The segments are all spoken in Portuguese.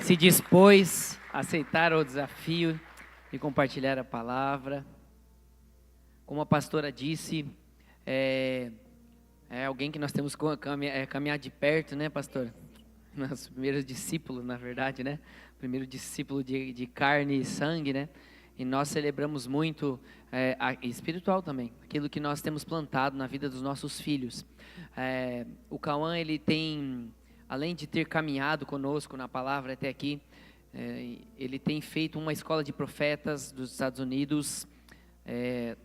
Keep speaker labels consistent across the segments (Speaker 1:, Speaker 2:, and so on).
Speaker 1: se dispôs a aceitar o desafio de compartilhar a palavra. Como a pastora disse, é alguém que nós temos que caminhar de perto, né, pastor? Nosso primeiro discípulo, na verdade, né? Primeiro discípulo de carne e sangue, né? E nós celebramos muito, espiritual também, aquilo que nós temos plantado na vida dos nossos filhos. O Cauã, ele tem, além de ter caminhado conosco na palavra até aqui, ele tem feito uma escola de profetas dos Estados Unidos.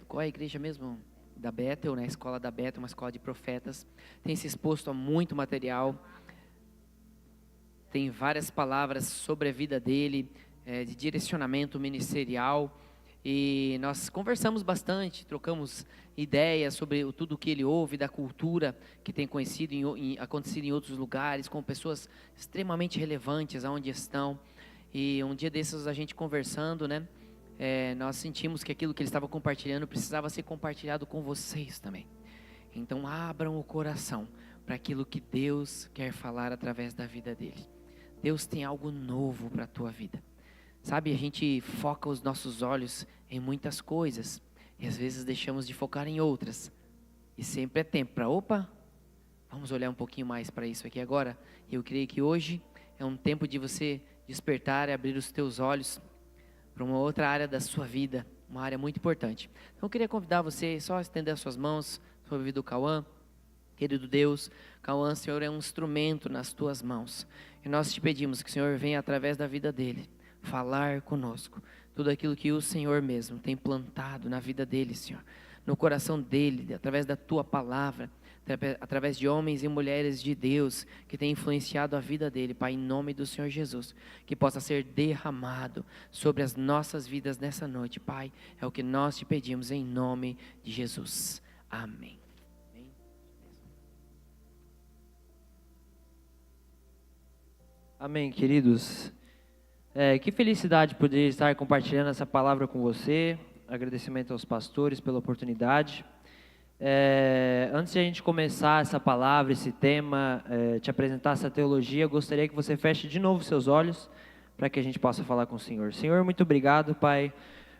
Speaker 1: Qual é a igreja mesmo? Da Bethel, né? A escola da Bethel, uma escola de profetas. Tem se exposto a muito material. Tem várias palavras sobre a vida dele, de direcionamento ministerial. E nós conversamos bastante, trocamos ideias sobre tudo o que ele ouve, da cultura que tem acontecido em outros lugares, com pessoas extremamente relevantes aonde estão. E um dia desses, a gente conversando, né? Nós sentimos que aquilo que ele estava compartilhando precisava ser compartilhado com vocês também. Então abram o coração para aquilo que Deus quer falar através da vida dele. Deus tem algo novo para a tua vida. Sabe, a gente foca os nossos olhos em muitas coisas e às vezes deixamos de focar em outras. E sempre é tempo para, vamos olhar um pouquinho mais para isso aqui agora. E eu creio que hoje é um tempo de você despertar e abrir os teus olhos para uma outra área da sua vida, uma área muito importante. Então eu queria convidar você só a estender as suas mãos sobre a vida do Cauã. Querido Deus, Cauã, Senhor, é um instrumento nas tuas mãos. E nós te pedimos que o Senhor venha através da vida dele falar conosco. Tudo aquilo que o Senhor mesmo tem plantado na vida dele, Senhor. No coração dele, através da tua palavra, através de homens e mulheres de Deus que têm influenciado a vida dele, Pai, em nome do Senhor Jesus, que possa ser derramado sobre as nossas vidas nessa noite, Pai, é o que nós te pedimos em nome de Jesus. Amém.
Speaker 2: Amém, queridos. Que felicidade poder estar compartilhando essa palavra com você. Agradecimento aos pastores pela oportunidade. Antes de a gente começar essa palavra, esse tema, te apresentar essa teologia, eu gostaria que você feche de novo seus olhos para que a gente possa falar com o Senhor. Senhor, muito obrigado, Pai,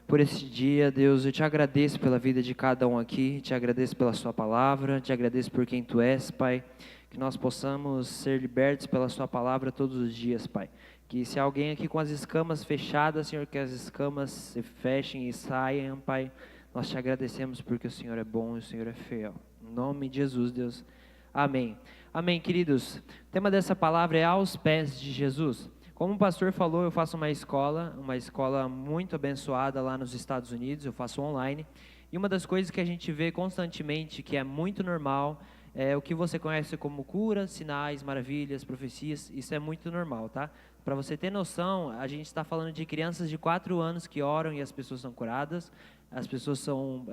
Speaker 2: por esse dia. Deus, eu te agradeço pela vida de cada um aqui, te agradeço pela sua palavra, te agradeço por quem tu és, Pai. Que nós possamos ser libertos pela sua palavra todos os dias, Pai. Que se alguém aqui com as escamas fechadas, Senhor, que as escamas se fechem e saiam, Pai. Nós te agradecemos porque o Senhor é bom e o Senhor é fiel. Em nome de Jesus, Deus. Amém. Amém, queridos. O tema dessa palavra é aos pés de Jesus. Como o pastor falou, eu faço uma escola muito abençoada lá nos Estados Unidos, eu faço online. E uma das coisas que a gente vê constantemente, que é muito normal, é o que você conhece como cura, sinais, maravilhas, profecias. Isso é muito normal, tá? Para você ter noção, a gente está falando de crianças de 4 anos que oram e as pessoas são curadas. As pessoas são,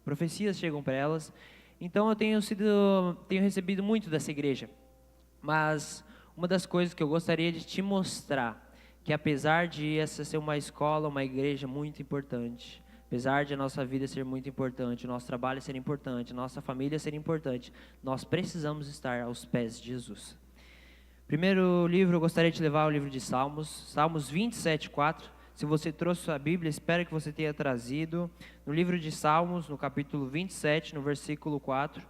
Speaker 2: profecias chegam para elas. Então eu tenho recebido muito dessa igreja. Mas uma das coisas que eu gostaria de te mostrar, que apesar de essa ser uma escola, uma igreja muito importante, apesar de a nossa vida ser muito importante, o nosso trabalho ser importante, a nossa família ser importante, nós precisamos estar aos pés de Jesus. Primeiro livro, eu gostaria de levar ao livro de Salmos, Salmos 27:4. Se você trouxe sua Bíblia, espero que você tenha trazido. No livro de Salmos, no capítulo 27, no versículo 4.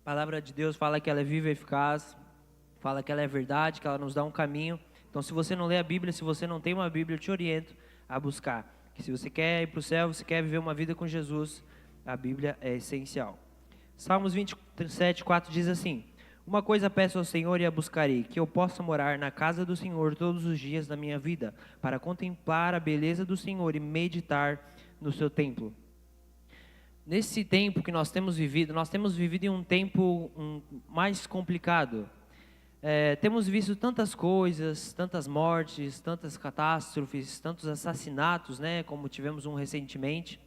Speaker 2: A palavra de Deus fala que ela é viva e eficaz, fala que ela é verdade, que ela nos dá um caminho. Então, se você não lê a Bíblia, se você não tem uma Bíblia, eu te oriento a buscar. Que se você quer ir para o céu, você quer viver uma vida com Jesus, a Bíblia é essencial. Salmos 27:4 diz assim: uma coisa peço ao Senhor e a buscarei, que eu possa morar na casa do Senhor todos os dias da minha vida, para contemplar a beleza do Senhor e meditar no seu templo. Nesse tempo que nós temos vivido em um tempo mais complicado. Temos visto tantas coisas, tantas mortes, tantas catástrofes, tantos assassinatos, né, como tivemos um recentemente.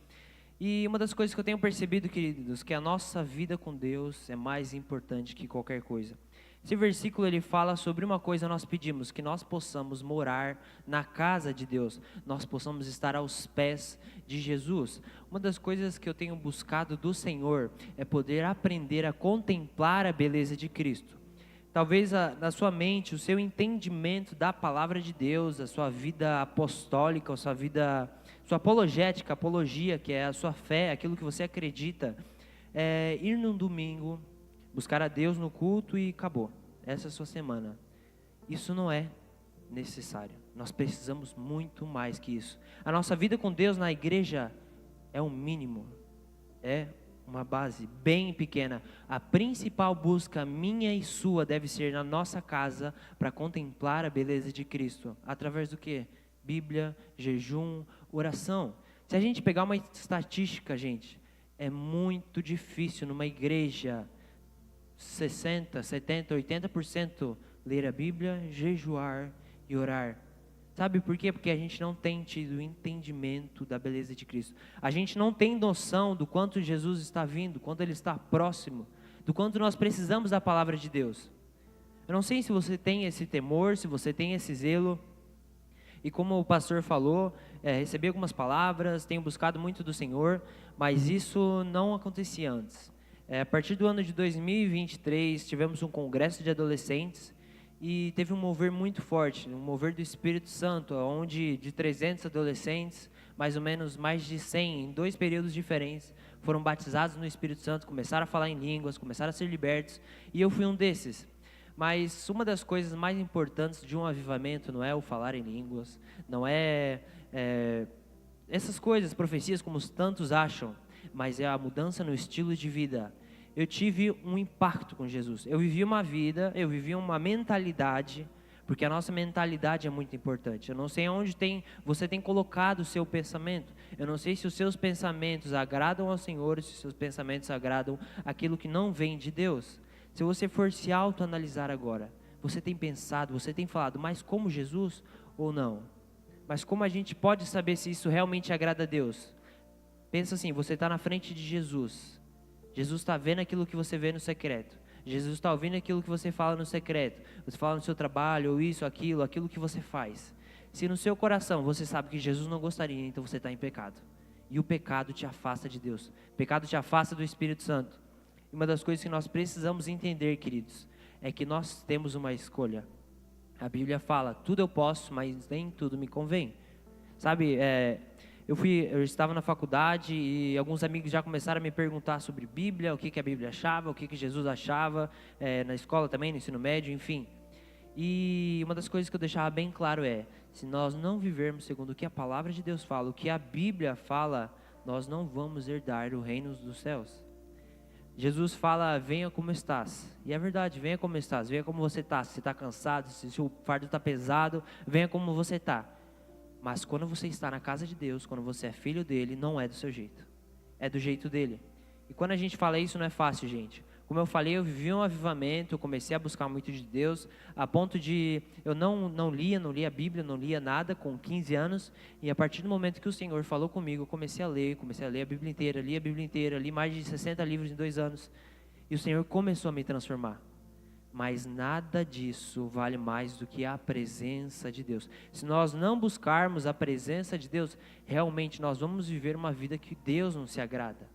Speaker 2: E uma das coisas que eu tenho percebido, queridos, que a nossa vida com Deus é mais importante que qualquer coisa. Esse versículo ele fala sobre uma coisa nós pedimos, que nós possamos morar na casa de Deus, nós possamos estar aos pés de Jesus. Uma das coisas que eu tenho buscado do Senhor é poder aprender a contemplar a beleza de Cristo. talvez na sua mente, o seu entendimento da palavra de Deus, a sua vida apostólica, a sua vida, sua apologética, apologia, que é a sua fé, aquilo que você acredita, ir num domingo, buscar a Deus no culto e acabou. Essa é a sua semana. Isso não é necessário. Nós precisamos muito mais que isso. A nossa vida com Deus na igreja é o mínimo. É uma base bem pequena. A principal busca minha e sua deve ser na nossa casa para contemplar a beleza de Cristo. Através do quê? Bíblia, jejum, oração. Se a gente pegar uma estatística, gente, é muito difícil numa igreja 60, 70, 80% ler a Bíblia, jejuar e orar. Sabe por quê? Porque a gente não tem tido entendimento da beleza de Cristo. A gente não tem noção do quanto Jesus está vindo, quanto Ele está próximo, do quanto nós precisamos da palavra de Deus. Eu não sei se você tem esse temor, se você tem esse zelo. E como o pastor falou, recebi algumas palavras, tenho buscado muito do Senhor, mas isso não acontecia antes. A partir do ano de 2023, tivemos um congresso de adolescentes, e teve um mover muito forte, um mover do Espírito Santo, onde de 300 adolescentes, mais ou menos mais de 100, em 2 períodos diferentes, foram batizados no Espírito Santo, começaram a falar em línguas, começaram a ser libertos, e eu fui um desses. Mas uma das coisas mais importantes de um avivamento não é o falar em línguas, não é essas coisas, profecias como os tantos acham, mas é a mudança no estilo de vida. Eu tive um impacto com Jesus. Eu vivi uma vida, eu vivi uma mentalidade, porque a nossa mentalidade é muito importante. Eu não sei onde você tem colocado o seu pensamento. Eu não sei se os seus pensamentos agradam ao Senhor, se os seus pensamentos agradam aquilo que não vem de Deus. Se você for se autoanalisar agora, você tem pensado, você tem falado, mas como Jesus ou não? Mas como a gente pode saber se isso realmente agrada a Deus? Pensa assim, você está na frente de Jesus. Jesus está vendo aquilo que você vê no secreto. Jesus está ouvindo aquilo que você fala no secreto. Você fala no seu trabalho, ou isso, aquilo que você faz. Se no seu coração você sabe que Jesus não gostaria, então você está em pecado. E o pecado te afasta de Deus. O pecado te afasta do Espírito Santo. E uma das coisas que nós precisamos entender, queridos, é que nós temos uma escolha. A Bíblia fala, tudo eu posso, mas nem tudo me convém. Sabe, eu estava na faculdade e alguns amigos já começaram a me perguntar sobre Bíblia, o que a Bíblia achava, o que Jesus achava, na escola também, no ensino médio, enfim. E uma das coisas que eu deixava bem claro se nós não vivermos segundo o que a palavra de Deus fala, o que a Bíblia fala, nós não vamos herdar o reino dos céus. Jesus fala, venha como estás. E é verdade, venha como estás, venha como você está. Se você está cansado, se o fardo está pesado, venha como você está. Mas quando você está na casa de Deus, quando você é filho dele, não é do seu jeito. É do jeito dele. E quando a gente fala isso, não é fácil, gente. Como eu falei, eu vivi um avivamento, eu comecei a buscar muito de Deus, a ponto de eu não lia a Bíblia, não lia nada com 15 anos. E a partir do momento que o Senhor falou comigo, eu comecei a ler a Bíblia inteira, li mais de 60 livros em 2 anos. E o Senhor começou a me transformar. Mas nada disso vale mais do que a presença de Deus. Se nós não buscarmos a presença de Deus, realmente nós vamos viver uma vida que Deus não se agrada.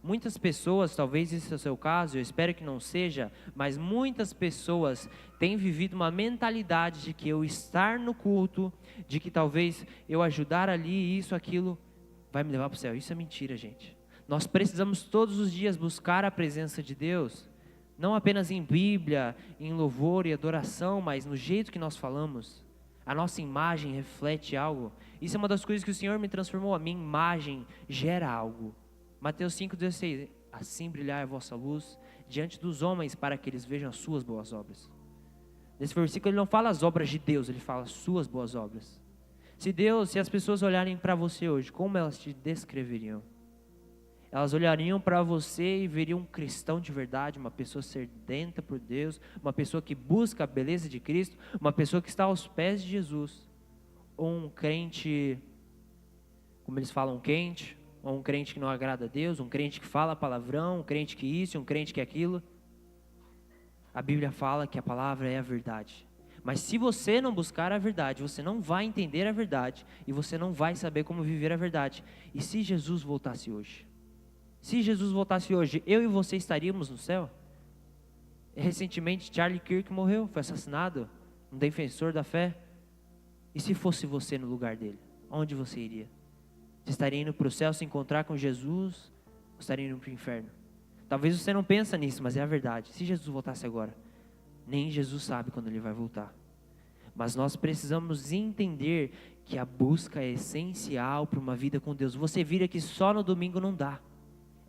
Speaker 2: Muitas pessoas, talvez esse é o seu caso, eu espero que não seja, mas muitas pessoas têm vivido uma mentalidade de que eu estar no culto, de que talvez eu ajudar ali, isso, aquilo, vai me levar para o céu. Isso é mentira, gente. Nós precisamos todos os dias buscar a presença de Deus. Não apenas em Bíblia, em louvor e adoração, mas no jeito que nós falamos. A nossa imagem reflete algo. Isso é uma das coisas que o Senhor me transformou. A minha imagem gera algo. Mateus 5,16. Assim brilhar a vossa luz diante dos homens, para que eles vejam as suas boas obras. Nesse versículo ele não fala as obras de Deus, ele fala as suas boas obras. Se as pessoas olharem para você hoje, como elas te descreveriam? Elas olhariam para você e veriam um cristão de verdade, uma pessoa sedenta por Deus, uma pessoa que busca a beleza de Cristo, uma pessoa que está aos pés de Jesus, ou um crente, como eles falam, quente, ou um crente que não agrada a Deus, um crente que fala palavrão, um crente que isso, um crente que aquilo. A Bíblia fala que a palavra é a verdade. Mas se você não buscar a verdade, você não vai entender a verdade, e você não vai saber como viver a verdade. E se Jesus voltasse hoje? Se Jesus voltasse hoje, eu e você estaríamos no céu? Recentemente, Charlie Kirk morreu, foi assassinado, um defensor da fé. E se fosse você no lugar dele, onde você iria? Você estaria indo para o céu se encontrar com Jesus, ou estaria indo para o inferno? Talvez você não pense nisso, mas é a verdade. Se Jesus voltasse agora, nem Jesus sabe quando ele vai voltar. Mas nós precisamos entender que a busca é essencial para uma vida com Deus. Você vira que só no domingo não dá.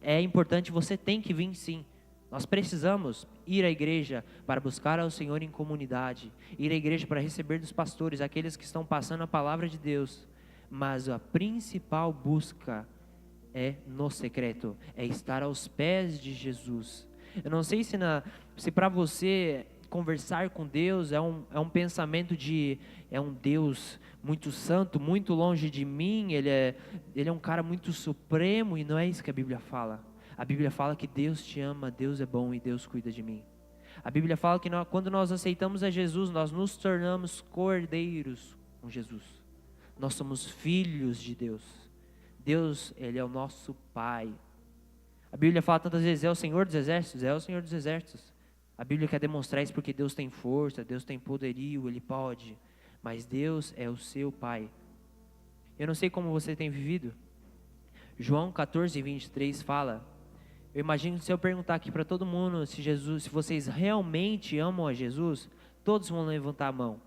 Speaker 2: É importante, você tem que vir sim. Nós precisamos ir à igreja para buscar ao Senhor em comunidade. Ir à igreja para receber dos pastores, aqueles que estão passando a palavra de Deus. Mas a principal busca é no secreto, é estar aos pés de Jesus. Eu não sei se para você conversar com Deus é um pensamento de é um Deus muito santo, muito longe de mim, ele é um cara muito supremo, e não é isso que a Bíblia fala. A Bíblia fala que Deus te ama, Deus é bom e Deus cuida de mim. A Bíblia fala que quando nós aceitamos a Jesus, nós nos tornamos cordeiros com Jesus. Nós somos filhos de Deus. Deus, Ele é o nosso Pai. A Bíblia fala tantas vezes, é o Senhor dos Exércitos, é o Senhor dos Exércitos. A Bíblia quer demonstrar isso porque Deus tem força, Deus tem poderio, Ele pode. Mas Deus é o seu Pai. Eu não sei como você tem vivido. João 14, 23 fala, eu imagino que se eu perguntar aqui para todo mundo se vocês realmente amam a Jesus, todos vão levantar a mão.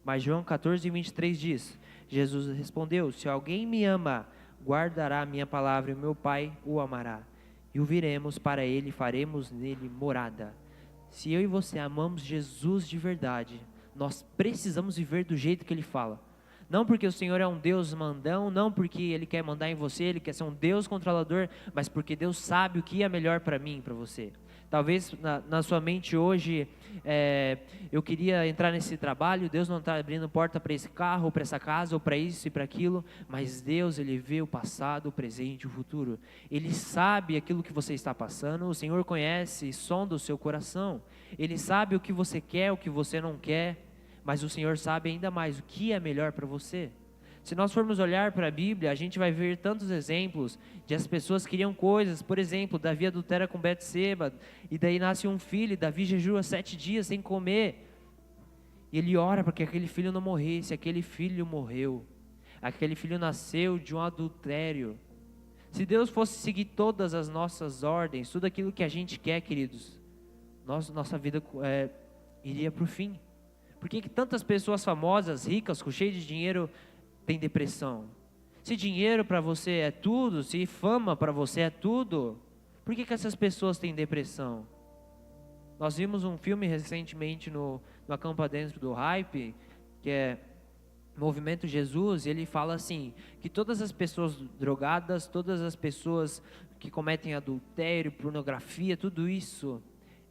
Speaker 2: Mas João 14, 23 diz, Jesus respondeu, se alguém me ama, guardará a minha palavra e o meu Pai o amará. E o viremos para ele e faremos nele morada. Se eu e você amamos Jesus de verdade, nós precisamos viver do jeito que Ele fala. Não porque o Senhor é um Deus mandão, não porque Ele quer mandar em você, Ele quer ser um Deus controlador, mas porque Deus sabe o que é melhor para mim e para você. Talvez na sua mente hoje, eu queria entrar nesse trabalho, Deus não está abrindo porta para esse carro, ou para essa casa, ou para isso e para aquilo, mas Deus, Ele vê o passado, o presente e o futuro. Ele sabe aquilo que você está passando, o Senhor conhece e sonda o seu coração. Ele sabe o que você quer, o que você não quer, mas o Senhor sabe ainda mais o que é melhor para você. Se nós formos olhar para a Bíblia, a gente vai ver tantos exemplos de as pessoas queriam coisas. Por exemplo, Davi adultera com Betseba, e daí nasce um filho, e Davi jejua 7 dias sem comer. E ele ora para que aquele filho não morresse, aquele filho morreu. Aquele filho nasceu de um adultério. Se Deus fosse seguir todas as nossas ordens, tudo aquilo que a gente quer, queridos, nossa vida iria para o fim. Por que tantas pessoas famosas, ricas, cheias de dinheiro, têm depressão? Se dinheiro para você é tudo, se fama para você é tudo, por que essas pessoas têm depressão? Nós vimos um filme recentemente no Acampa Dentro do Hype, que é Movimento Jesus, e ele fala assim, que todas as pessoas drogadas, todas as pessoas que cometem adultério, pornografia, tudo isso,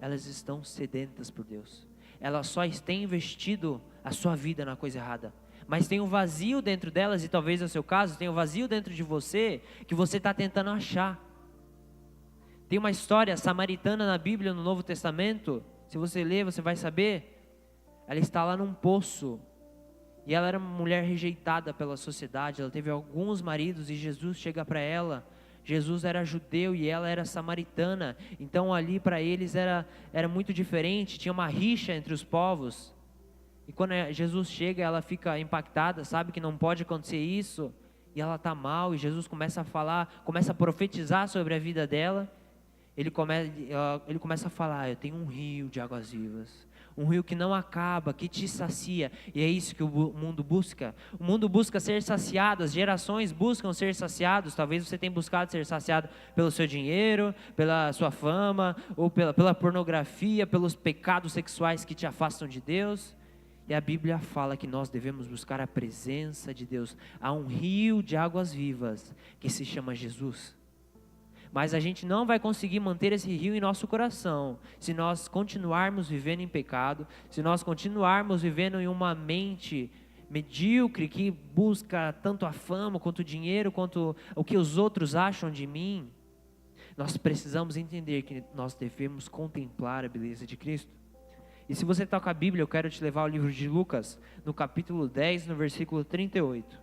Speaker 2: elas estão sedentas por Deus. Elas só têm investido a sua vida na coisa errada. Mas tem um vazio dentro delas, e talvez no seu caso, tem um vazio dentro de você, que você está tentando achar. Tem uma história samaritana na Bíblia, no Novo Testamento, se você ler, você vai saber. Ela está lá num poço, e ela era uma mulher rejeitada pela sociedade, ela teve alguns maridos, e Jesus chega para ela. Jesus era judeu e ela era samaritana, então ali para eles era muito diferente, tinha uma rixa entre os povos. E quando Jesus chega, ela fica impactada, sabe que não pode acontecer isso, e ela está mal, e Jesus começa a falar, começa a profetizar sobre a vida dela. Ele começa a falar, eu tenho um rio de águas vivas, um rio que não acaba, que te sacia, e é isso que o mundo busca. O mundo busca ser saciado, as gerações buscam ser saciados. Talvez você tenha buscado ser saciado pelo seu dinheiro, pela sua fama, ou pela pornografia, pelos pecados sexuais que te afastam de Deus. E a Bíblia fala que nós devemos buscar a presença de Deus. Há um rio de águas vivas que se chama Jesus. Mas a gente não vai conseguir manter esse rio em nosso coração se nós continuarmos vivendo em pecado, se nós continuarmos vivendo em uma mente medíocre que busca tanto a fama, quanto o dinheiro, quanto o que os outros acham de mim. Nós precisamos entender que nós devemos contemplar a beleza de Cristo. E se você está com a Bíblia, eu quero te levar ao livro de Lucas, no capítulo 10, no versículo 38.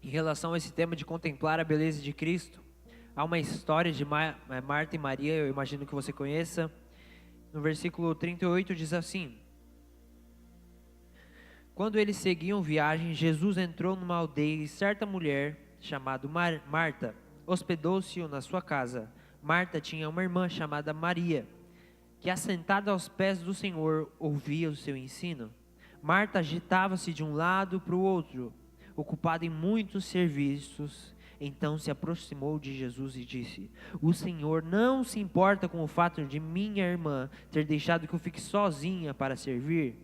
Speaker 2: E relação a esse tema de contemplar a beleza de Cristo, há uma história de Marta e Maria, eu imagino que você conheça. No versículo 38 diz assim: quando eles seguiam viagem, Jesus entrou numa aldeia e certa mulher, chamada Marta, hospedou-se na sua casa. Marta tinha uma irmã chamada Maria, que assentada aos pés do Senhor, ouvia o seu ensino. Marta agitava-se de um lado para o outro, ocupada em muitos serviços. Então se aproximou de Jesus e disse: o Senhor não se importa com o fato de minha irmã ter deixado que eu fique sozinha para servir?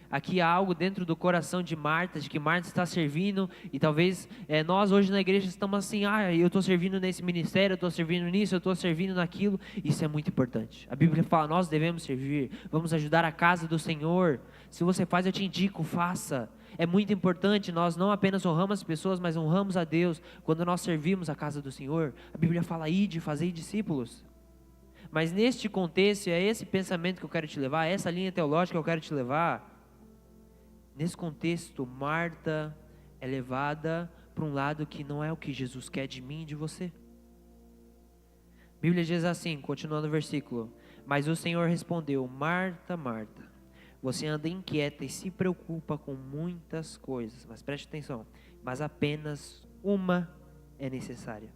Speaker 2: Aqui há algo dentro do coração de Marta, de que Marta está servindo, e talvez nós hoje na igreja estamos assim: eu estou servindo nesse ministério, eu estou servindo nisso, eu estou servindo naquilo. Isso é muito importante. A Bíblia fala, nós devemos servir, vamos ajudar a casa do Senhor. Se você faz, eu te indico, faça. É muito importante, nós não apenas honramos as pessoas, mas honramos a Deus quando nós servimos a casa do Senhor. A Bíblia fala, ide, fazei discípulos. Mas neste contexto, é esse pensamento que eu quero te levar, essa linha teológica que eu quero te levar. Nesse contexto, Marta é levada para um lado que não é o que Jesus quer de mim e de você. A Bíblia diz assim, continuando o versículo: mas o Senhor respondeu: Marta, Marta, você anda inquieta e se preocupa com muitas coisas, mas preste atenção, mas apenas uma é necessária.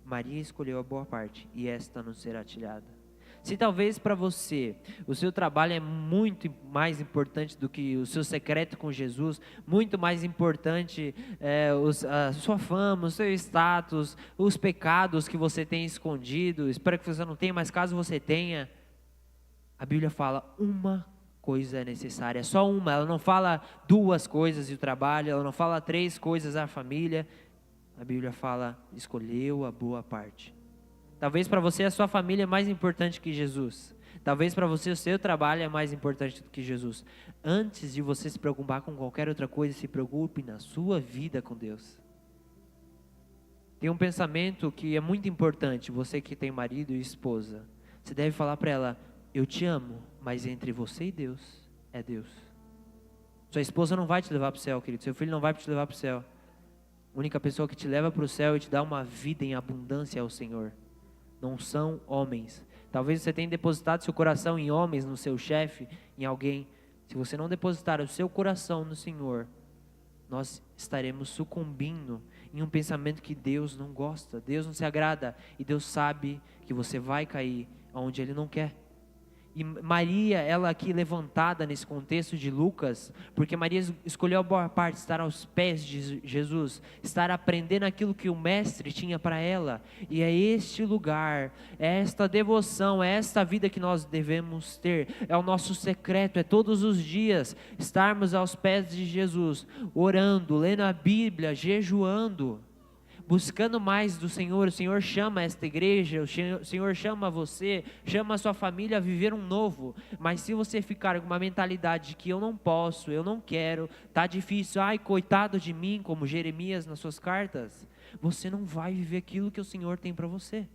Speaker 2: Maria escolheu a boa parte, e esta não será tirada. Se talvez para você o seu trabalho é muito mais importante do que o seu secreto com Jesus, muito mais importante a sua fama, o seu status, os pecados que você tem escondido, espero que você não tenha, mas caso você tenha, a Bíblia fala uma coisa é necessária, só uma. Ela não fala duas coisas e o trabalho, ela não fala três coisas a família. A Bíblia fala, escolheu a boa parte. Talvez para você a sua família é mais importante que Jesus. Talvez para você o seu trabalho é mais importante do que Jesus. Antes de você se preocupar com qualquer outra coisa, se preocupe na sua vida com Deus. Tem um pensamento que é muito importante, você que tem marido e esposa. Você deve falar para ela: eu te amo, mas entre você e Deus, é Deus. Sua esposa não vai te levar para o céu, querido. Seu filho não vai te levar para o céu. A única pessoa que te leva para o céu e te dá uma vida em abundância é o Senhor. Não são homens. Talvez você tenha depositado seu coração em homens, no seu chefe, em alguém. Se você não depositar o seu coração no Senhor, nós estaremos sucumbindo em um pensamento que Deus não gosta, Deus não se agrada, e Deus sabe que você vai cair onde Ele não quer. E Maria, ela aqui levantada nesse contexto de Lucas, porque Maria escolheu a boa parte, estar aos pés de Jesus, estar aprendendo aquilo que o mestre tinha para ela, e é este lugar, é esta devoção, é esta vida que nós devemos ter, é o nosso secreto, é todos os dias estarmos aos pés de Jesus, orando, lendo a Bíblia, jejuando, buscando mais do Senhor. O Senhor chama esta igreja, o Senhor chama você, chama a sua família a viver um novo. Mas se você ficar com uma mentalidade de que eu não posso, eu não quero, tá difícil, ai coitado de mim, como Jeremias nas suas cartas, você não vai viver aquilo que o Senhor tem para você.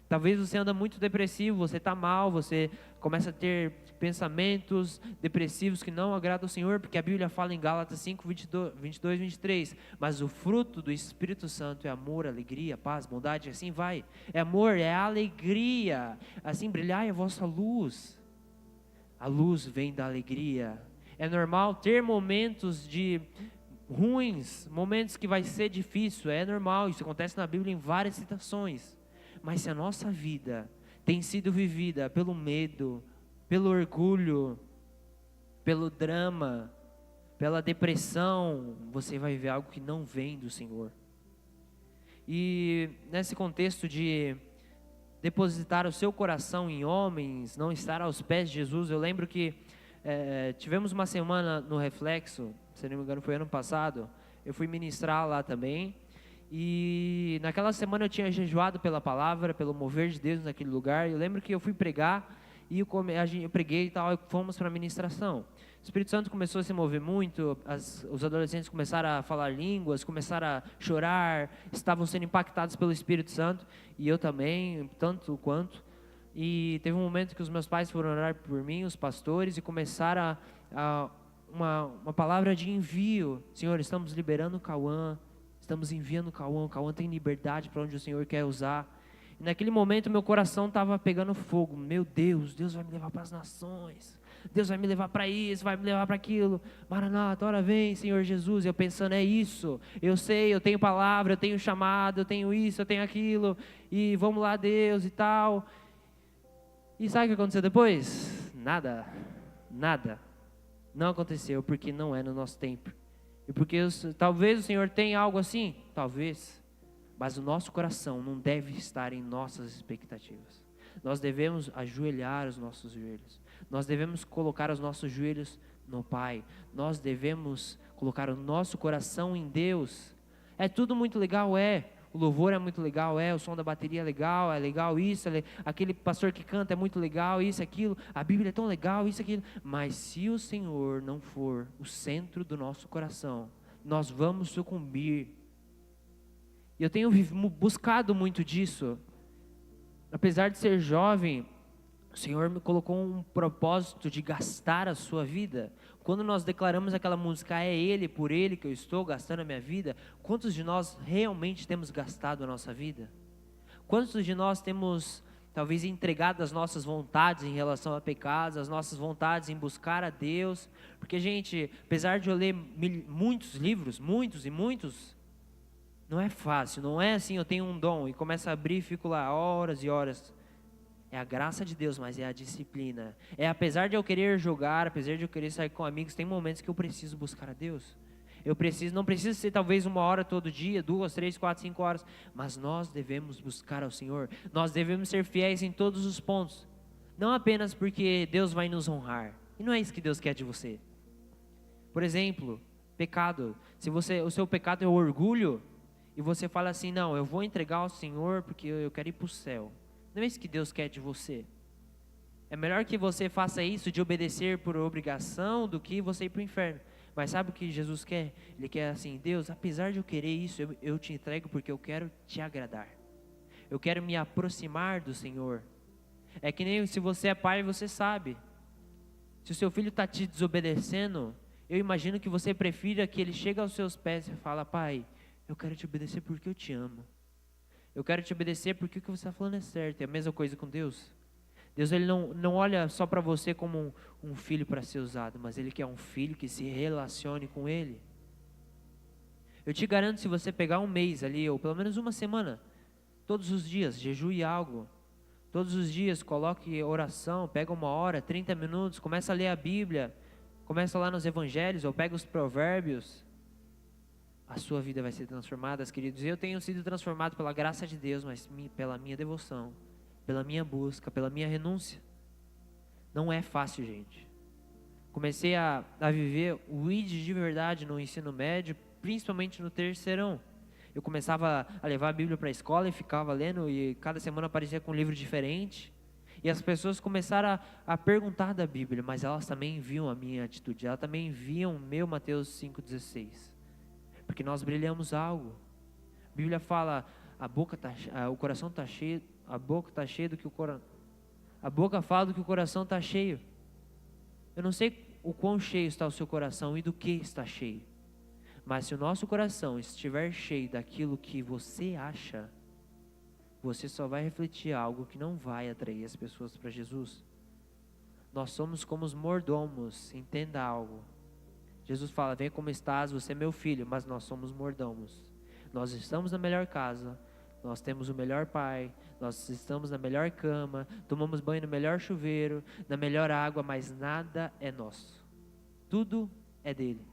Speaker 2: Talvez você anda muito depressivo, você está mal, você começa a ter pensamentos depressivos que não agradam ao Senhor, porque a Bíblia fala em Gálatas 5, 22, 23, mas o fruto do Espírito Santo é amor, alegria, paz, bondade, assim vai, é amor, é alegria, assim brilhai a vossa luz, a luz vem da alegria. É normal ter momentos de ruins, momentos que vai ser difícil, é normal, isso acontece na Bíblia em várias citações. Mas se a nossa vida tem sido vivida pelo medo, pelo orgulho, pelo drama, pela depressão, você vai ver algo que não vem do Senhor. E nesse contexto de depositar o seu coração em homens, não estar aos pés de Jesus, eu lembro que tivemos uma semana no Reflexo, se não me engano foi ano passado, eu fui ministrar lá também. E naquela semana eu tinha jejuado pela palavra, pelo mover de Deus naquele lugar. Eu lembro que eu fui pregar e eu preguei e tal, e fomos para a ministração. O Espírito Santo começou a se mover muito, os adolescentes começaram a falar línguas, começaram a chorar, estavam sendo impactados pelo Espírito Santo, e eu também, tanto quanto. E teve um momento que os meus pais foram orar por mim, os pastores, e começaram uma palavra de envio. Senhor, estamos liberando o Cauã, Estamos enviando o Cauã tem liberdade para onde o Senhor quer usar. E naquele momento meu coração estava pegando fogo. Meu Deus, Deus vai me levar para as nações. Deus vai me levar para isso, vai me levar para aquilo. Maranata, ora vem, Senhor Jesus. E eu pensando, é isso. Eu sei, eu tenho palavra, eu tenho chamado, eu tenho isso, eu tenho aquilo. E vamos lá, Deus e tal. E sabe o que aconteceu depois? Nada. Não aconteceu, porque não é no nosso tempo. E porque talvez o Senhor tenha algo assim, talvez. Mas o nosso coração não deve estar em nossas expectativas. Nós devemos ajoelhar os nossos joelhos. Nós devemos colocar os nossos joelhos no Pai. Nós devemos colocar o nosso coração em Deus. É tudo muito legal, é. O louvor é muito legal, é. O som da bateria é legal isso. Aquele pastor que canta é muito legal, isso, aquilo. A Bíblia é tão legal, isso, aquilo. Mas se o Senhor não for o centro do nosso coração, nós vamos sucumbir. E eu tenho buscado muito disso. Apesar de ser jovem, o Senhor me colocou um propósito de gastar a sua vida. Quando nós declaramos aquela música, é Ele, por Ele que eu estou gastando a minha vida, quantos de nós realmente temos gastado a nossa vida? Quantos de nós temos, talvez, entregado as nossas vontades em relação a pecados, as nossas vontades em buscar a Deus? Porque, gente, apesar de eu ler muitos livros, muitos, não é fácil, não é assim, eu tenho um dom e começo a abrir e fico lá horas e horas. É a graça de Deus, mas é a disciplina. É apesar de eu querer jogar, apesar de eu querer sair com amigos, tem momentos que eu preciso buscar a Deus. Não precisa ser talvez 1 hora todo dia, 2, 3, 4, 5 horas, mas nós devemos buscar ao Senhor. Nós devemos ser fiéis em todos os pontos. Não apenas porque Deus vai nos honrar. E não é isso que Deus quer de você. Por exemplo, pecado. Se o seu pecado é o orgulho, e você fala assim, não, eu vou entregar ao Senhor porque eu quero ir para o céu. Não é isso que Deus quer de você. É melhor que você faça isso de obedecer por obrigação do que você ir para o inferno. Mas sabe o que Jesus quer? Ele quer assim, Deus, apesar de eu querer isso, eu te entrego porque eu quero te agradar. Eu quero me aproximar do Senhor. É que nem se você é pai, você sabe. Se o seu filho está te desobedecendo, eu imagino que você prefira que ele chegue aos seus pés e fala, pai, eu quero te obedecer porque eu te amo. Eu quero te obedecer porque o que você está falando é certo. É a mesma coisa com Deus. Deus ele não olha só para você como um filho para ser usado, mas Ele quer um filho que se relacione com Ele. Eu te garanto, se você pegar um mês ali, ou pelo menos uma semana, todos os dias, jejue algo. Todos os dias, coloque oração, pega 1 hora, 30 minutos, começa a ler a Bíblia, começa lá nos Evangelhos, ou pega os Provérbios. A sua vida vai ser transformada, queridos. Eu tenho sido transformado pela graça de Deus, mas pela minha devoção, pela minha busca, pela minha renúncia. Não é fácil, gente. Comecei a viver o ID de verdade no ensino médio, principalmente no terceirão. Eu começava a levar a Bíblia para a escola e ficava lendo, e cada semana aparecia com um livro diferente. E as pessoas começaram a perguntar da Bíblia, mas elas também viam a minha atitude, elas também viam o meu Mateus 5,16. Porque nós brilhamos algo. A Bíblia fala, o coração está cheio, a boca está cheia do que a boca fala do que o coração está cheio. Eu não sei o quão cheio está o seu coração e do que está cheio. Mas se o nosso coração estiver cheio daquilo que você acha, você só vai refletir algo que não vai atrair as pessoas para Jesus. Nós somos como os mordomos, entenda algo. Jesus fala, vem como estás, você é meu filho, mas nós somos mordomos. Nós estamos na melhor casa, nós temos o melhor pai, nós estamos na melhor cama, tomamos banho no melhor chuveiro, na melhor água, mas nada é nosso. Tudo é dele.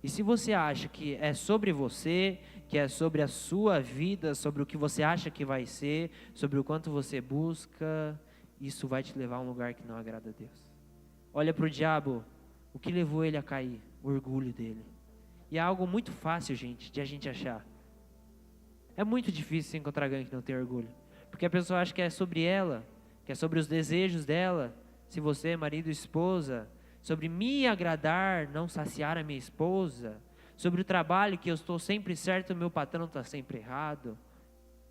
Speaker 2: E se você acha que é sobre você, que é sobre a sua vida, sobre o que você acha que vai ser, sobre o quanto você busca, isso vai te levar a um lugar que não agrada a Deus. Olha para o diabo. O que levou ele a cair? O orgulho dele. E é algo muito fácil, gente, de a gente achar. É muito difícil encontrar alguém que não tem orgulho. Porque a pessoa acha que é sobre ela, que é sobre os desejos dela. Se você é marido e esposa, sobre me agradar, não saciar a minha esposa. Sobre o trabalho, que eu estou sempre certo e o meu patrão está sempre errado.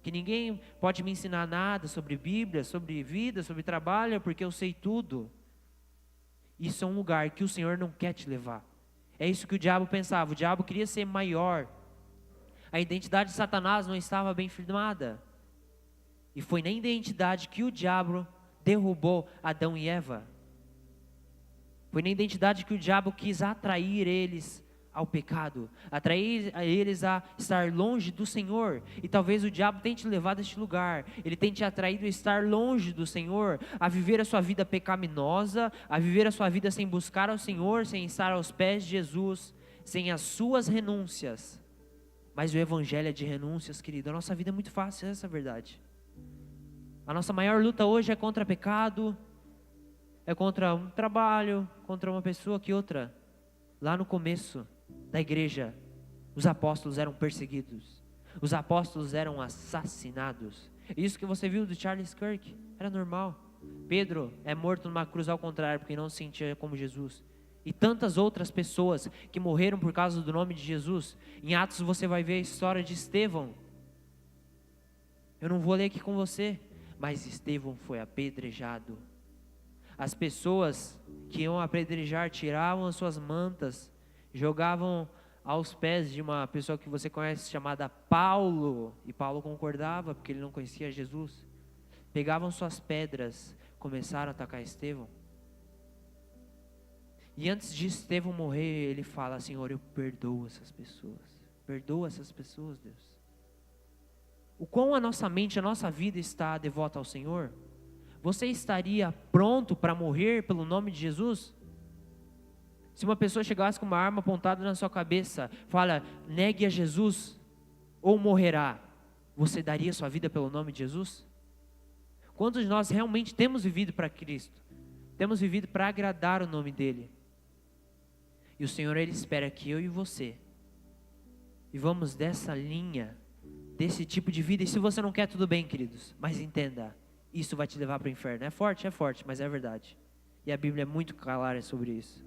Speaker 2: Que ninguém pode me ensinar nada sobre Bíblia, sobre vida, sobre trabalho, porque eu sei tudo. Isso é um lugar que o Senhor não quer te levar. É isso que o diabo pensava. O diabo queria ser maior. A identidade de Satanás não estava bem firmada. E foi na identidade que o diabo derrubou Adão e Eva. Foi na identidade que o diabo quis atrair eles ao pecado, atrair eles a estar longe do Senhor. E talvez o diabo tenha te levado a este lugar, ele tenha te atraído a estar longe do Senhor, a viver a sua vida pecaminosa, a viver a sua vida sem buscar ao Senhor, sem estar aos pés de Jesus, sem as suas renúncias. Mas o evangelho é de renúncias, querido. A nossa vida é muito fácil, essa é a verdade. A nossa maior luta hoje é contra pecado, é contra um trabalho, contra uma pessoa que outra. Lá no começo da igreja, os apóstolos eram perseguidos, os apóstolos eram assassinados. Isso que você viu do Charles Kirk era normal. Pedro é morto numa cruz ao contrário, porque não se sentia como Jesus. E tantas outras pessoas que morreram por causa do nome de Jesus. Em Atos você vai ver a história de Estevão. Eu não vou ler aqui com você, mas Estevão foi apedrejado. As pessoas que iam apedrejar tiravam as suas mantas, jogavam aos pés de uma pessoa que você conhece chamada Paulo. E Paulo concordava, porque ele não conhecia Jesus. Pegavam suas pedras, começaram a atacar Estevão. E antes de Estevão morrer, ele fala: Senhor, eu perdoo essas pessoas. Perdoa essas pessoas, Deus. O quão a nossa mente, a nossa vida está devota ao Senhor? Você estaria pronto para morrer pelo nome de Jesus? Se uma pessoa chegasse com uma arma apontada na sua cabeça, fala, negue a Jesus ou morrerá, você daria sua vida pelo nome de Jesus? Quantos de nós realmente temos vivido para Cristo? Temos vivido para agradar o nome dEle? E o Senhor, Ele espera que eu e você vivamos dessa linha, desse tipo de vida. E se você não quer, tudo bem, queridos, mas entenda, isso vai te levar para o inferno. É forte, mas é verdade. E a Bíblia é muito clara sobre isso.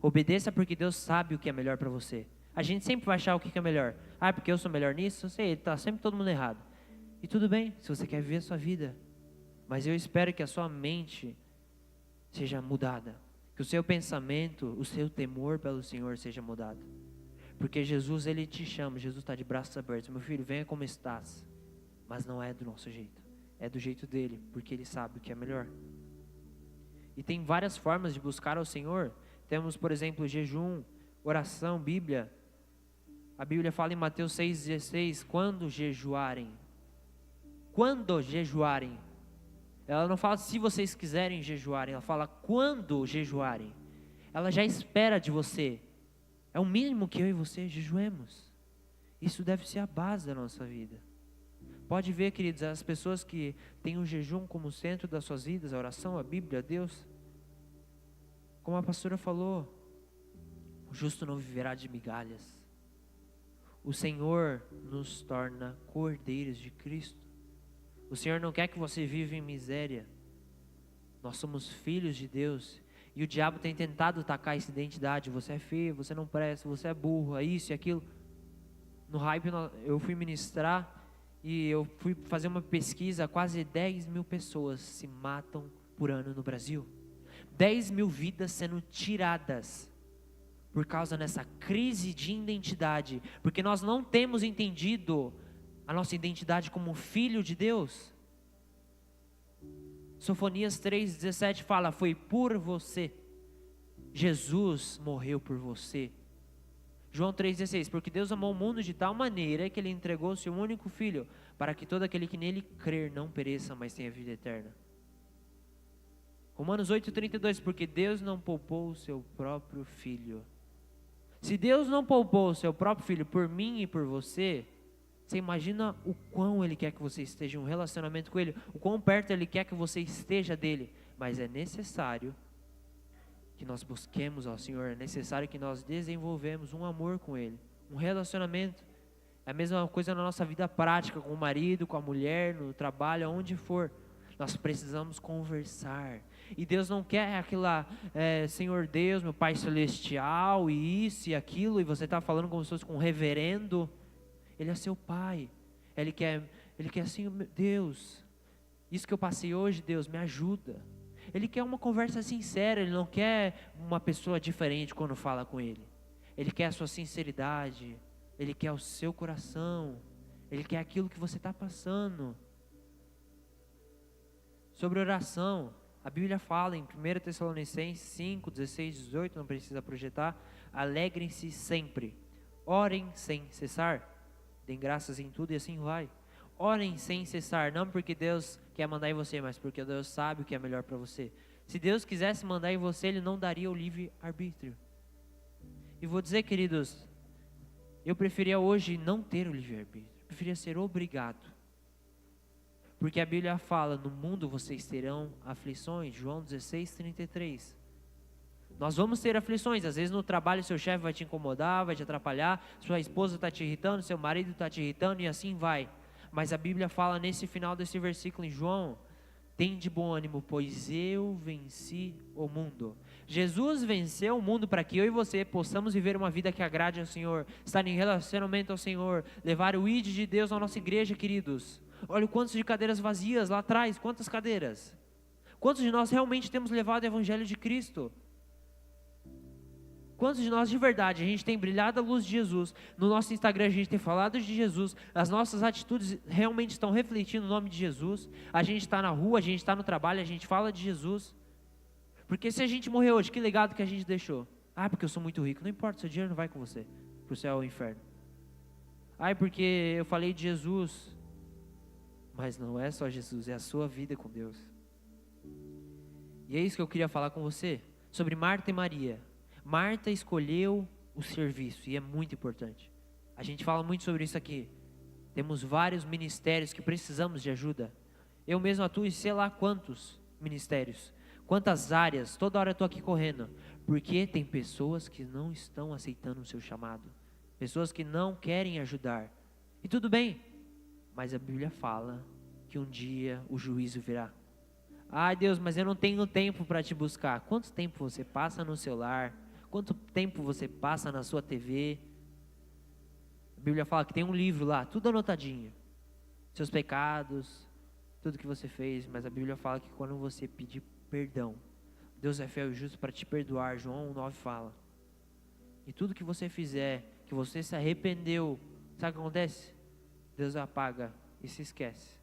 Speaker 2: Obedeça porque Deus sabe o que é melhor para você. A gente sempre vai achar o que é melhor. Ah, porque eu sou melhor nisso? Eu sei, está sempre todo mundo errado. E tudo bem, se você quer viver a sua vida. Mas eu espero que a sua mente seja mudada. Que o seu pensamento, o seu temor pelo Senhor seja mudado. Porque Jesus, Ele te chama. Jesus está de braços abertos. Meu filho, venha como estás. Mas não é do nosso jeito. É do jeito dEle, porque Ele sabe o que é melhor. E tem várias formas de buscar ao Senhor. Temos, por exemplo, jejum, oração, Bíblia. A Bíblia fala em Mateus 6,16, quando jejuarem. Quando jejuarem. Ela não fala se vocês quiserem jejuarem, ela fala quando jejuarem. Ela já espera de você. É o mínimo que eu e você jejuemos. Isso deve ser a base da nossa vida. Pode ver, queridos, as pessoas que têm o jejum como centro das suas vidas, a oração, a Bíblia, a Deus. Como a pastora falou, o justo não viverá de migalhas. O Senhor nos torna cordeiros de Cristo. O Senhor não quer que você viva em miséria. Nós somos filhos de Deus. E o diabo tem tentado atacar essa identidade. Você é feio, você não presta, você é burro, é isso e aquilo. No hype eu fui ministrar e eu fui fazer uma pesquisa. Quase 10 mil pessoas se matam por ano no Brasil. 10 mil vidas sendo tiradas por causa dessa crise de identidade, porque nós não temos entendido a nossa identidade como filho de Deus. Sofonias 3,17 fala, foi por você, Jesus morreu por você. João 3,16, porque Deus amou o mundo de tal maneira que Ele entregou o seu único Filho, para que todo aquele que nele crer não pereça, mas tenha vida eterna. Romanos 8,32, porque Deus não poupou o seu próprio Filho. Se Deus não poupou o seu próprio Filho por mim e por você, você imagina o quão Ele quer que você esteja em um relacionamento com Ele, o quão perto Ele quer que você esteja dEle. Mas é necessário que nós busquemos ao Senhor, é necessário que nós desenvolvemos um amor com Ele, um relacionamento. É a mesma coisa na nossa vida prática, com o marido, com a mulher, no trabalho, aonde for. Nós precisamos conversar. E Deus não quer aquela, Senhor Deus, meu Pai Celestial, e isso e aquilo, e você está falando como se fosse com um reverendo. Ele é seu Pai. Ele quer assim, Deus, isso que eu passei hoje, Deus, me ajuda. Ele quer uma conversa sincera, Ele não quer uma pessoa diferente quando fala com Ele. Ele quer a sua sinceridade, Ele quer o seu coração. Ele quer aquilo que você está passando. Sobre oração, a Bíblia fala em 1 Tessalonicenses 5, 16, 18, não precisa projetar. Alegrem-se sempre. Orem sem cessar. Deem graças em tudo e assim vai. Orem sem cessar, não porque Deus quer mandar em você, mas porque Deus sabe o que é melhor para você. Se Deus quisesse mandar em você, Ele não daria o livre-arbítrio. E vou dizer, queridos, eu preferia hoje não ter o livre-arbítrio. Preferia ser obrigado. Porque a Bíblia fala, no mundo vocês terão aflições, João 16, 33. Nós vamos ter aflições, às vezes no trabalho seu chefe vai te incomodar, vai te atrapalhar, sua esposa está te irritando, seu marido está te irritando e assim vai. Mas a Bíblia fala nesse final desse versículo em João, tem de bom ânimo, pois eu venci o mundo. Jesus venceu o mundo para que eu e você possamos viver uma vida que agrade ao Senhor, estar em relacionamento ao Senhor, levar o ID de Deus à nossa igreja, queridos. Olha o quantos de cadeiras vazias lá atrás, quantas cadeiras? Quantos de nós realmente temos levado o Evangelho de Cristo? Quantos de nós de verdade, a gente tem brilhado a luz de Jesus, no nosso Instagram a gente tem falado de Jesus, as nossas atitudes realmente estão refletindo o nome de Jesus, a gente está na rua, a gente está no trabalho, a gente fala de Jesus. Porque se a gente morrer hoje, que legado que a gente deixou? Ah, porque eu sou muito rico, não importa, seu dinheiro não vai com você, para o céu ou o inferno. Ah, porque eu falei de Jesus, mas não é só Jesus, é a sua vida com Deus. E é isso que eu queria falar com você, sobre Marta e Maria. Marta escolheu o serviço, e é muito importante. A gente fala muito sobre isso aqui. Temos vários ministérios que precisamos de ajuda. Eu mesmo atuo em sei lá quantos ministérios, quantas áreas, toda hora eu estou aqui correndo. Porque tem pessoas que não estão aceitando o seu chamado. Pessoas que não querem ajudar. E tudo bem, mas a Bíblia fala que um dia o juízo virá. Ai Deus, mas eu não tenho tempo para te buscar. Quanto tempo você passa no celular? Quanto tempo você passa na sua TV? A Bíblia fala que tem um livro lá, tudo anotadinho. Seus pecados, tudo que você fez. Mas a Bíblia fala que quando você pedir perdão, Deus é fiel e justo para te perdoar. João 1,9 fala. E tudo que você fizer, que você se arrependeu, sabe o que acontece? Deus apaga e se esquece.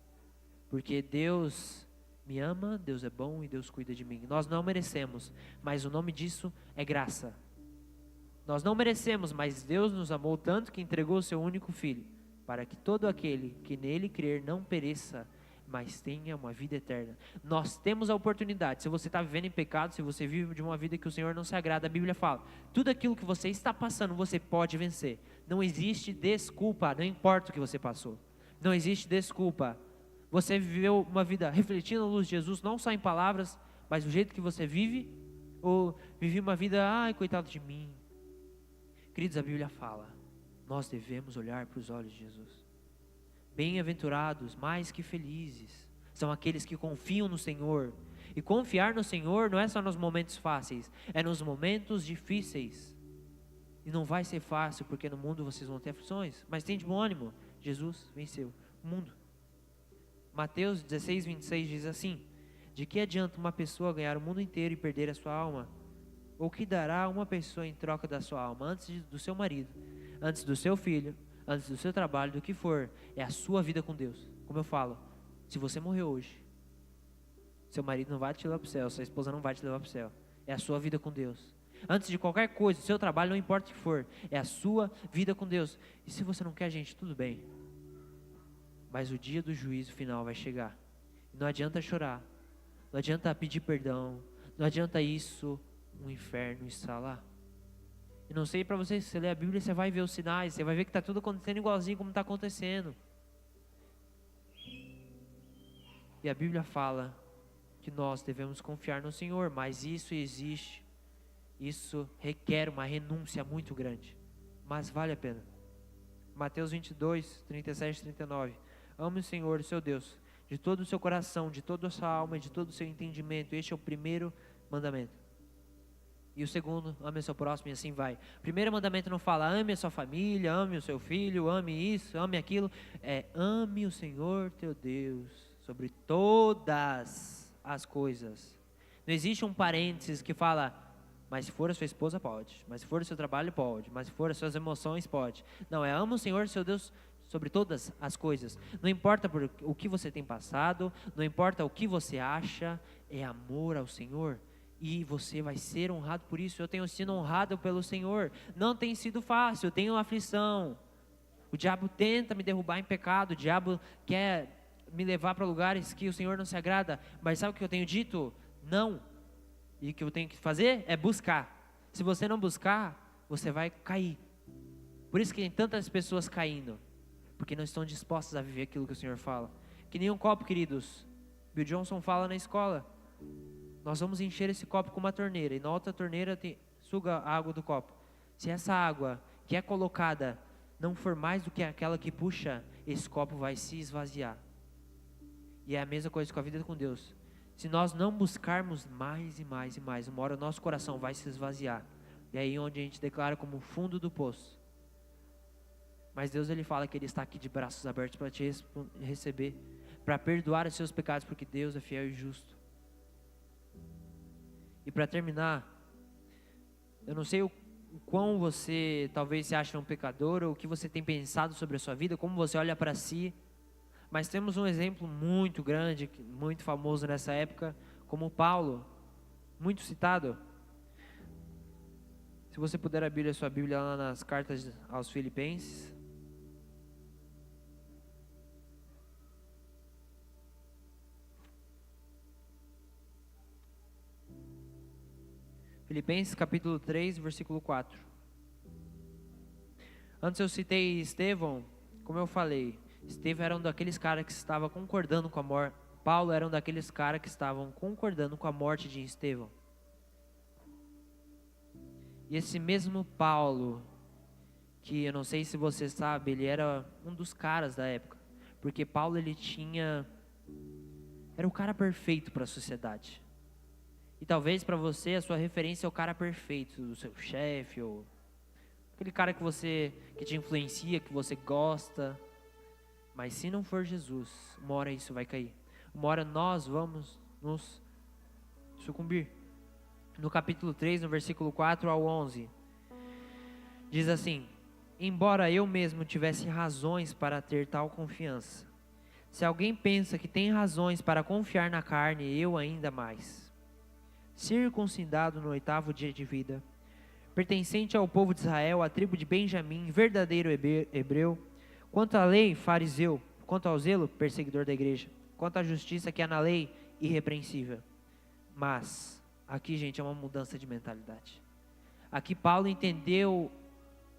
Speaker 2: Porque Deus me ama, Deus é bom e Deus cuida de mim. Nós não merecemos, mas o nome disso é graça. Nós não merecemos, mas Deus nos amou tanto que entregou o seu único filho, para que todo aquele que nele crer não pereça, mas tenha uma vida eterna. Nós temos a oportunidade. Se você está vivendo em pecado, se você vive de uma vida que o Senhor não se agrada, a Bíblia fala, tudo aquilo que você está passando, você pode vencer. Não existe desculpa, não importa o que você passou. Não existe desculpa. Você viveu uma vida refletindo a luz de Jesus, não só em palavras, mas do jeito que você vive, ou vivi uma vida, ai, coitado de mim. Queridos, a Bíblia fala, nós devemos olhar para os olhos de Jesus. Bem-aventurados, mais que felizes, são aqueles que confiam no Senhor. E confiar no Senhor não é só nos momentos fáceis, é nos momentos difíceis. E não vai ser fácil, porque no mundo vocês vão ter aflições, mas tem de bom ânimo, Jesus venceu o mundo. Mateus 16, 26 diz assim, de que adianta uma pessoa ganhar o mundo inteiro e perder a sua alma? Ou que dará uma pessoa em troca da sua alma, antes do seu marido, antes do seu filho, antes do seu trabalho, do que for, é a sua vida com Deus. Como eu falo, se você morrer hoje, seu marido não vai te levar para o céu, sua esposa não vai te levar para o céu, é a sua vida com Deus. Antes de qualquer coisa, o seu trabalho, não importa o que for, é a sua vida com Deus. E se você não quer, gente, tudo bem. Mas o dia do juízo final vai chegar. Não adianta chorar, não adianta pedir perdão, não adianta isso, o inferno está lá. E não sei para você, se você ler a Bíblia, você vai ver os sinais, você vai ver que está tudo acontecendo igualzinho como está acontecendo. E a Bíblia fala que nós devemos confiar no Senhor, mas isso existe, isso requer uma renúncia muito grande, mas vale a pena. Mateus 22, 37 e 39. Ame o Senhor, o seu Deus, de todo o seu coração, de toda a sua alma e de todo o seu entendimento. Este é o primeiro mandamento. E o segundo, ame o seu próximo, e assim vai. O primeiro mandamento não fala, ame a sua família, ame o seu filho, ame isso, ame aquilo. É, ame o Senhor teu Deus, sobre todas as coisas. Não existe um parênteses que fala, Mas se for a sua esposa, pode. Mas se for o seu trabalho, pode. Mas se for as suas emoções, pode. Não, ama o Senhor, seu Deus, sobre todas as coisas. Não importa por o que você tem passado, não importa o que você acha, é amor ao Senhor. E você vai ser honrado por isso. Eu tenho sido honrado pelo Senhor. Não tem sido fácil, eu tenho aflição. O diabo tenta me derrubar em pecado, o diabo quer me levar para lugares que o Senhor não se agrada. Mas sabe o que eu tenho dito? Não. E o que eu tenho que fazer é buscar. Se você não buscar, você vai cair. Por isso que tem tantas pessoas caindo, porque não estão dispostas a viver aquilo que o Senhor fala. Que nem um copo, queridos. Bill Johnson fala na escola: nós vamos encher esse copo com uma torneira, e na outra torneira suga a água do copo. Se essa água que é colocada não for mais do que aquela que puxa, esse copo vai se esvaziar. E é a mesma coisa com a vida com Deus. Se nós não buscarmos mais e mais e mais, uma hora o nosso coração vai se esvaziar. E aí onde a gente declara como fundo do poço. Mas Deus, Ele fala que Ele está aqui de braços abertos para te receber, para perdoar os seus pecados, porque Deus é fiel e justo. E para terminar, eu não sei o quão você talvez se ache um pecador, ou o que você tem pensado sobre a sua vida, como você olha para si, mas temos um exemplo muito grande, muito famoso nessa época, como Paulo, muito citado. Se você puder abrir a sua Bíblia lá nas cartas aos Filipenses. Filipenses capítulo 3, versículo 4. Antes eu citei Estevão, como eu falei, Estevão era um daqueles caras que estava concordando com a morte. Paulo era um daqueles caras que estavam concordando com a morte de Estevão. E esse mesmo Paulo, que eu não sei se você sabe, ele era um dos caras da época. Porque Paulo, era o cara perfeito para a sociedade. E talvez para você a sua referência é o cara perfeito, o seu chefe, ou aquele cara que te influencia, que você gosta. Mas se não for Jesus, uma hora isso vai cair. Uma hora nós vamos nos sucumbir. No capítulo 3, no versículo 4 ao 11, diz assim: embora eu mesmo tivesse razões para ter tal confiança, se alguém pensa que tem razões para confiar na carne, eu ainda mais. Circuncidado no 8º dia de vida, pertencente ao povo de Israel, à tribo de Benjamim, verdadeiro hebreu, quanto à lei, fariseu, quanto ao zelo, perseguidor da igreja, quanto à justiça que há na lei, irrepreensível. Mas, aqui, gente, é uma mudança de mentalidade. Aqui Paulo entendeu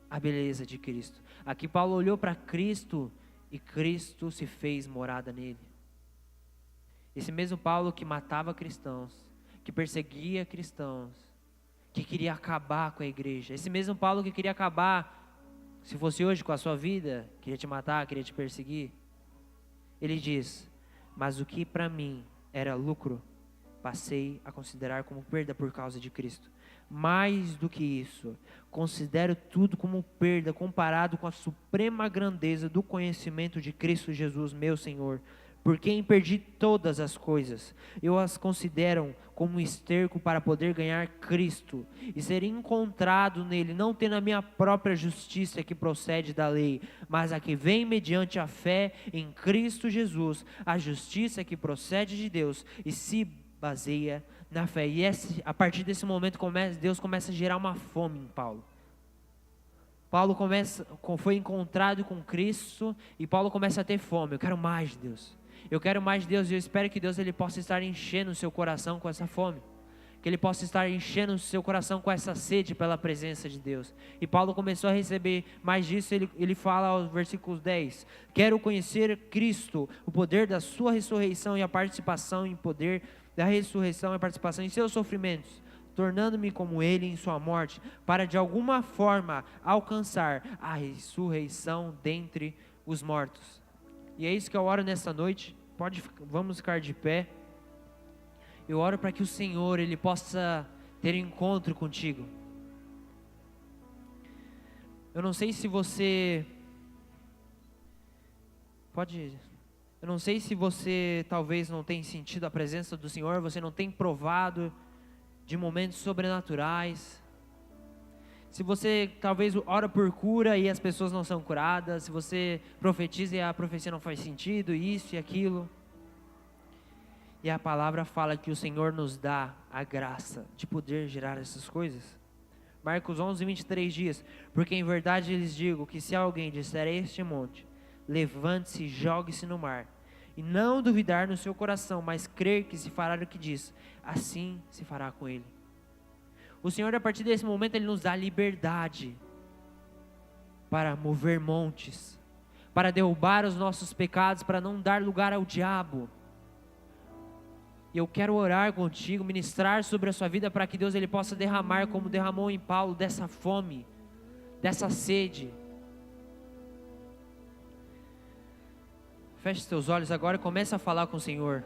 Speaker 2: a beleza de Cristo. Aqui Paulo olhou para Cristo e Cristo se fez morada nele. Esse mesmo Paulo que matava cristãos, que perseguia cristãos, que queria acabar com a igreja. Esse mesmo Paulo que queria acabar, se fosse hoje, com a sua vida, queria te matar, queria te perseguir. Ele diz: mas o que para mim era lucro, passei a considerar como perda por causa de Cristo. Mais do que isso, considero tudo como perda comparado com a suprema grandeza do conhecimento de Cristo Jesus, meu Senhor, por quem perdi todas as coisas. Eu as considero como um esterco para poder ganhar Cristo e ser encontrado nele, não tendo a minha própria justiça que procede da lei, mas a que vem mediante a fé em Cristo Jesus, a justiça que procede de Deus e se baseia na fé. E a partir desse momento Deus começa a gerar uma fome em Paulo. Paulo foi encontrado com Cristo e Paulo começa a ter fome. Eu quero mais de Deus. Eu quero mais de Deus e eu espero que Deus ele possa estar enchendo o seu coração com essa fome. Que Ele possa estar enchendo o seu coração com essa sede pela presença de Deus. E Paulo começou a receber mais disso, ele fala aos versículos 10. Quero conhecer Cristo, o poder da sua ressurreição e a participação em poder da ressurreição e a participação em seus sofrimentos, tornando-me como Ele em sua morte, para de alguma forma alcançar a ressurreição dentre os mortos. E é isso que eu oro nessa noite. Vamos ficar de pé. Eu oro para que o Senhor ele possa ter um encontro contigo. Eu não sei se você eu não sei se você talvez não tenha sentido a presença do Senhor, você não tem provado de momentos sobrenaturais. Se você talvez ora por cura e as pessoas não são curadas, se você profetiza e a profecia não faz sentido, isso e aquilo. E a palavra fala que o Senhor nos dá a graça de poder gerar essas coisas. Marcos 11:23 diz: porque em verdade lhes digo que se alguém disser a este monte, levante-se e jogue-se no mar, e não duvidar no seu coração, mas crer que se fará o que diz, assim se fará com ele. O Senhor, a partir desse momento, Ele nos dá liberdade para mover montes, para derrubar os nossos pecados, para não dar lugar ao diabo. E eu quero orar contigo, ministrar sobre a sua vida, para que Deus Ele possa derramar, como derramou em Paulo, dessa fome, dessa sede. Feche seus olhos agora e comece a falar com o Senhor.